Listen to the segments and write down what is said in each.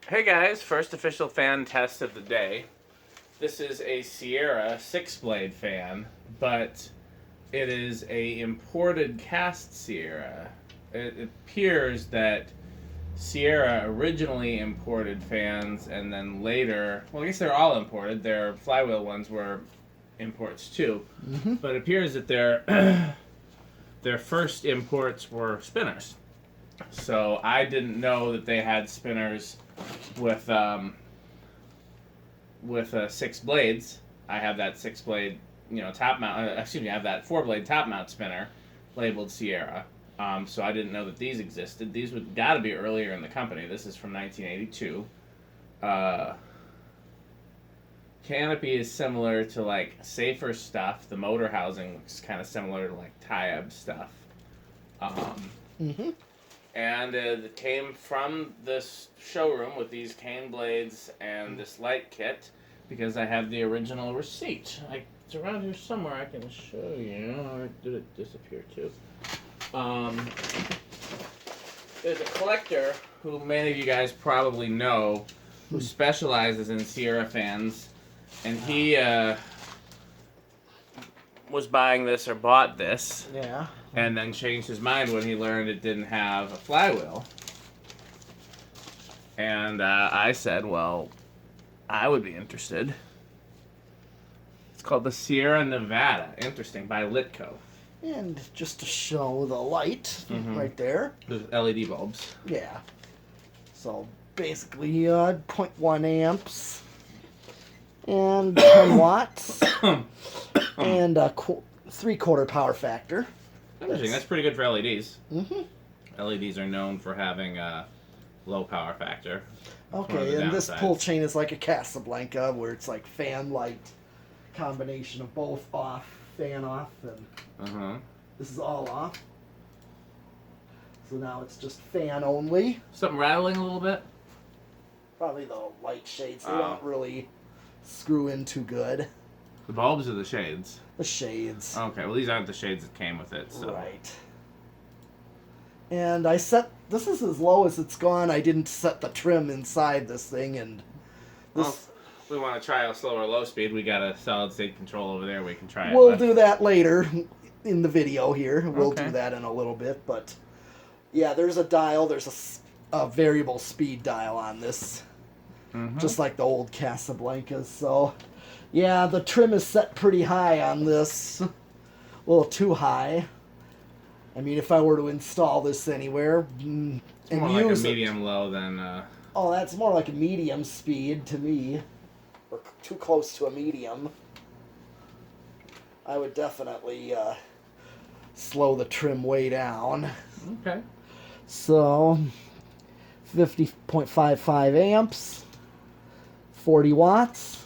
Hey guys, first official fan test of the day. This is a Sierra 6-blade fan, but it is a imported cast Sierra. It appears that Sierra originally imported fans and then later, well I guess they're all imported, their flywheel ones were imports too, but it appears that their first imports were spinners. So I didn't know that they had spinners with 6 blades. I have that 6-blade, top mount. I have that 4-blade top mount spinner labeled Sierra. So I didn't know that these existed. These would got to be earlier in the company. This is from 1982. Canopy is similar to like Safer stuff. The motor housing looks kind of similar to like Tayeb stuff. And it came from this showroom with these cane blades and this light kit because I have the original receipt. It's around here somewhere. I can show you. Or did it disappear too? There's a collector who many of you guys probably know who specializes in Sierra fans, and he was buying this or bought this. Yeah. And then changed his mind when he learned it didn't have a flywheel. And I said, well, I would be interested. It's called the Sierra Nevada. Interesting, by Litco. And just to show the light right there. There's LED bulbs. Yeah. So basically 0.1 amps and 10 watts and a 3/4 power factor. Interesting. That's pretty good for LEDs. LEDs are known for having a low power factor. Okay, and this pull chain is like a Casablanca, where it's like fan light combination of both off, fan off, and this is all off. So now it's just fan only. Something rattling a little bit? Probably the light shades. They don't really screw in too good. The bulbs or the shades? The shades. Okay, well these aren't the shades that came with it, so. Right. And I set, this is as low as it's gone. I didn't set the trim inside this thing, and this... Well, if we want to try a slower low speed, we got a solid state control over there we can try it We'll with. do that later in the video here. We'll Okay. do that in a little bit, but yeah, there's a dial. There's a variable speed dial on this, just like the old Casablancas, so... Yeah, the trim is set pretty high on this. A little too high. I mean, if I were to install this anywhere and more like use a medium low than... Oh, that's more like a medium speed to me. Or too close to a medium. I would definitely slow the trim way down. Okay. So, 50.55 amps, 40 watts.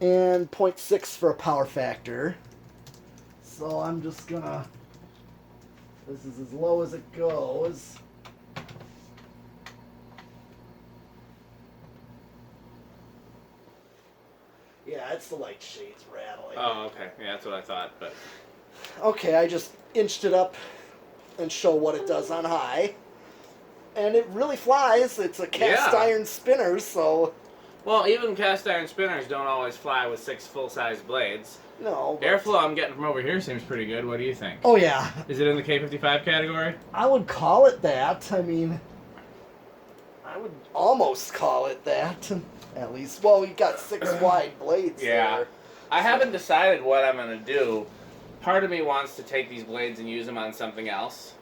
And 0.6 for a power factor. So I'm just gonna... This is as low as it goes. Yeah, it's the light shades rattling. Oh, okay. Yeah, that's what I thought, but... Okay, I just inched it up and show what it does on high. And it really flies. It's a cast iron spinner, so... Well, even cast iron spinners don't always fly with 6 full-size blades. No. But... Airflow I'm getting from over here seems pretty good. What do you think? Oh, yeah. Is it in the K55 category? I would call it that. I mean, I would almost call it that. At least. Well, we got 6 wide blades there. I haven't decided what I'm going to do. Part of me wants to take these blades and use them on something else.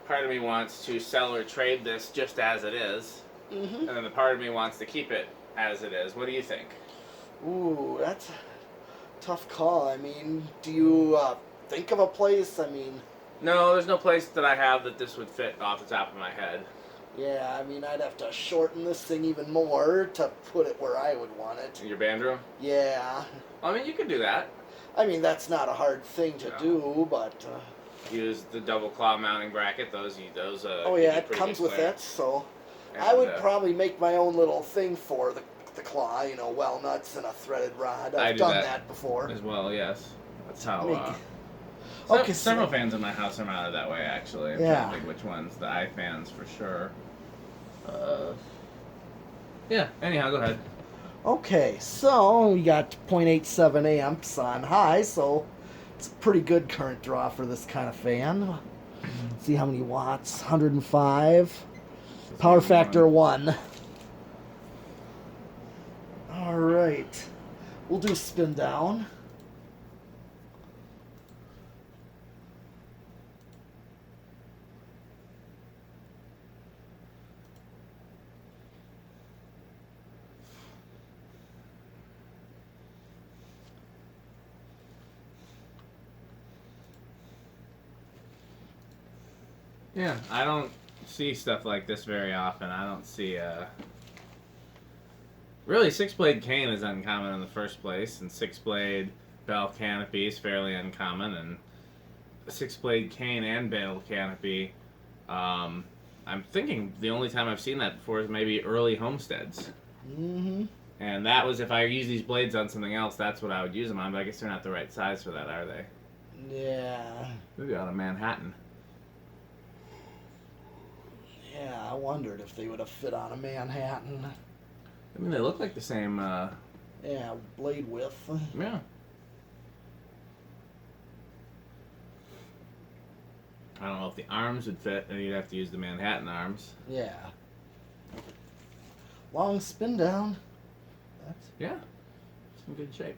Part of me wants to sell or trade this just as it is. And then the part of me wants to keep it as it is. What do you think? Ooh, that's a tough call. I mean, do you think of a place? I mean... No, there's no place that I have that this would fit off the top of my head. Yeah, I mean, I'd have to shorten this thing even more to put it where I would want it. In your band room? Yeah. I mean, you could do that. I mean, that's not a hard thing to do, but... Use the double claw mounting bracket. Those oh yeah, it comes with it, so... And, I would probably make my own little thing for the claw, you know, well nuts and a threaded rod. I've done that before. As well, yes. That's how... Okay, several fans in my house are mounted that way, actually. I'm trying to think which ones. The eye fans, for sure. Yeah, anyhow, go ahead. Okay, so we got 0.87 amps on high, so it's a pretty good current draw for this kind of fan. See how many watts? 105. Power factor 1. All right. We'll do spin down. Yeah, I don't see stuff like this very often. I don't see really, 6-blade cane is uncommon in the first place, and 6-blade bell canopy is fairly uncommon, and 6-blade cane and bell canopy, I'm thinking the only time I've seen that before is maybe early homesteads. Mm-hmm. And that was if I use these blades on something else, that's what I would use them on, but I guess they're not the right size for that, are they? Yeah. Maybe out of Manhattan. Yeah, I wondered if they would have fit on a Manhattan. I mean, they look like the same, Yeah, blade width. yeah. I don't know if the arms would fit, and you'd have to use the Manhattan arms. Yeah. Long spin down. That's... Yeah, it's in good shape.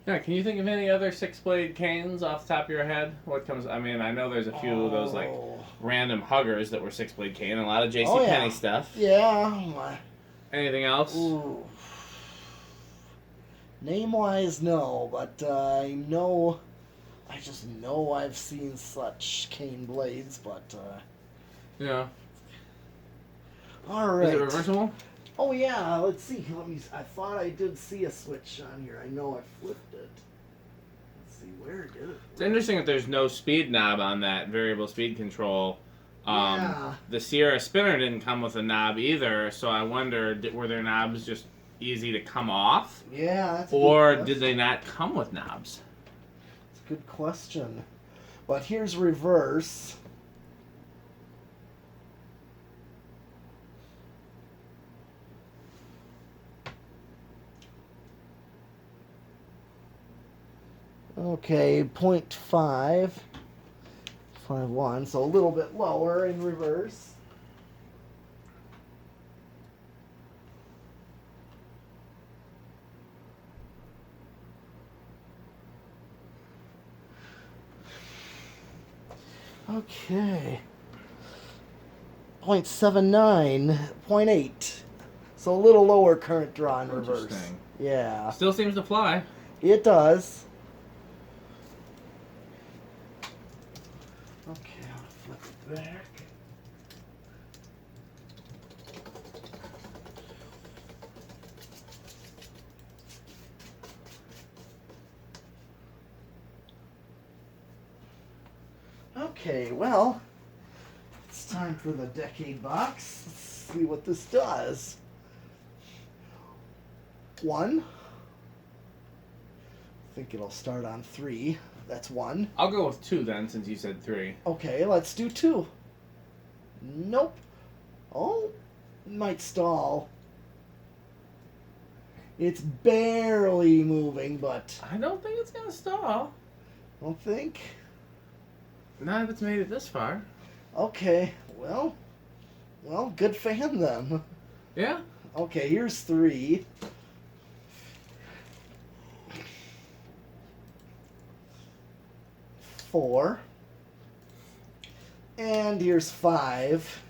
Yeah, can you think of any other 6-blade canes off the top of your head? What comes? I mean, I know there's a few of those like random huggers that were 6-blade cane, and a lot of JCPenney stuff. Yeah. Anything else? Ooh. Name-wise, no, but I just know I've seen such cane blades, but Yeah. all right. Is it reversible? Oh yeah, let's see. I thought I did see a switch on here. I know I flipped it. Let's see, where did it? It's interesting that there's no speed knob on that variable speed control. Yeah. The Sierra spinner didn't come with a knob either, so I wonder, were their knobs just easy to come off? Yeah, that's a Or good did they not come with knobs? That's a good question. But here's reverse. Okay, 0.551, so a little bit lower in reverse. Okay. 0.79, 0.8. So a little lower current draw in reverse. Interesting. Yeah. Still seems to fly. It does. Okay, I'll flip it back. Okay, well, it's time for the decade box. Let's see what this does. 1. I think it'll start on 3. That's 1. I'll go with 2 then, since you said 3. Okay, let's do 2. Nope. Oh, might stall. It's barely moving, but I don't think it's gonna stall. I don't think. Not if it's made it this far. Okay, well, good fan then. Yeah. Okay, here's 3. Four. And here's 5.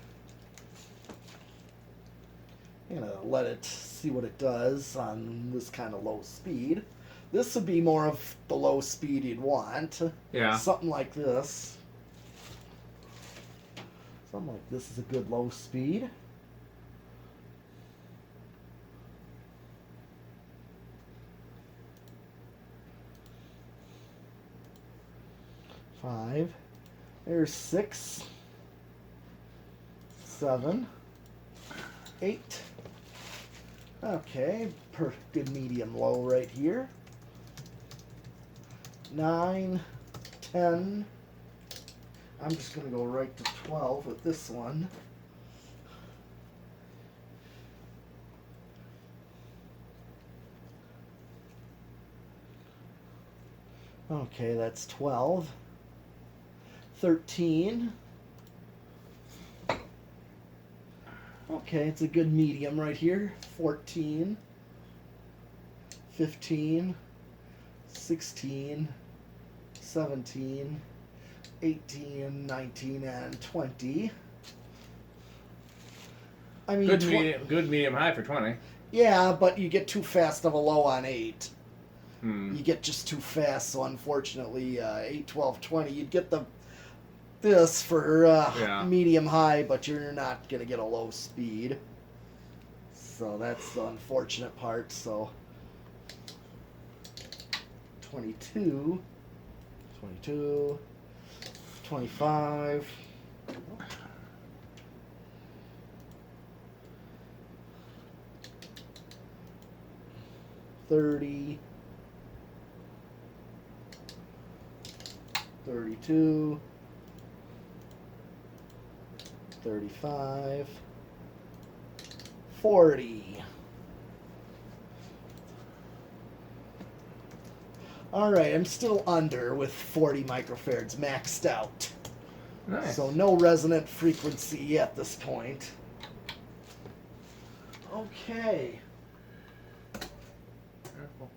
I'm gonna let it see what it does on this kind of low speed. This would be more of the low speed you'd want. Yeah. Something like this. Something like this is a good low speed. Five. There's 6, 7, 8. Okay, good medium low right here. 9, 10. I'm just going to go right to 12 with this one. Okay, that's 12. 13. Okay, it's a good medium right here. 14. 15. 16. 17. 18, 19, and 20. I mean, good medium high for 20. Yeah, but you get too fast of a low on 8. Hmm. You get just too fast, so unfortunately, 8, 12, 20. You'd get this for medium high, but you're not going to get a low speed. So that's the unfortunate part. So 22, 22, 25. 30, 32, 35, 40. Alright, I'm still under with 40 microfarads maxed out. Nice. So no resonant frequency at this point. Okay. Careful.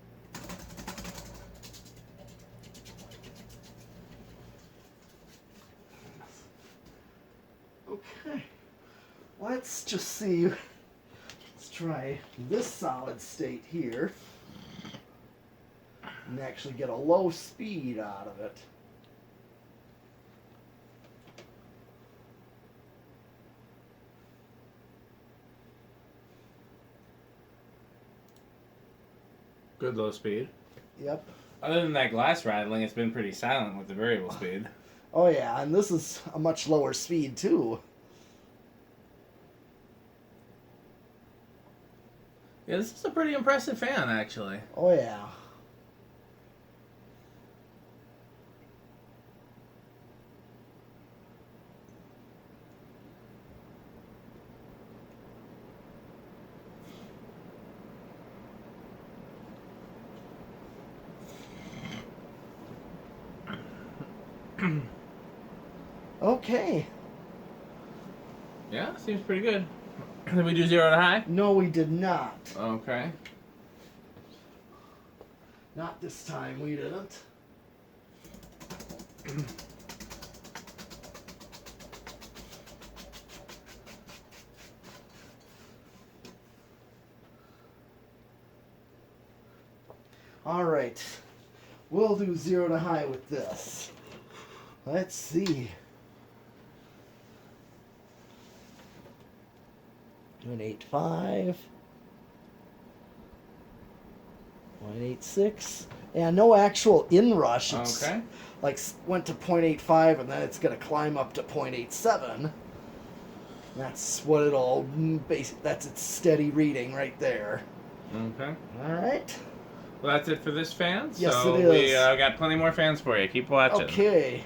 Okay. Let's just see. Let's try this solid state here and actually get a low speed out of it. Good low speed. Yep. Other than that glass rattling, it's been pretty silent with the variable speed. Oh yeah, and this is a much lower speed too. Yeah, this is a pretty impressive fan, actually. Oh yeah. Okay. Yeah, seems pretty good. Did we do 0 to high? No, we did not. Okay. Not this time, we didn't. All right. We'll do 0 to high with this. Let's see. 0.85. 0.86. And no actual inrush. It's Okay. like went to 0.85 and then it's going to climb up to 0.87. That's what it'll that's its steady reading right there. Okay. All right. Well, that's it for this fan. Yes, so it is. we got plenty more fans for you. Keep watching. Okay.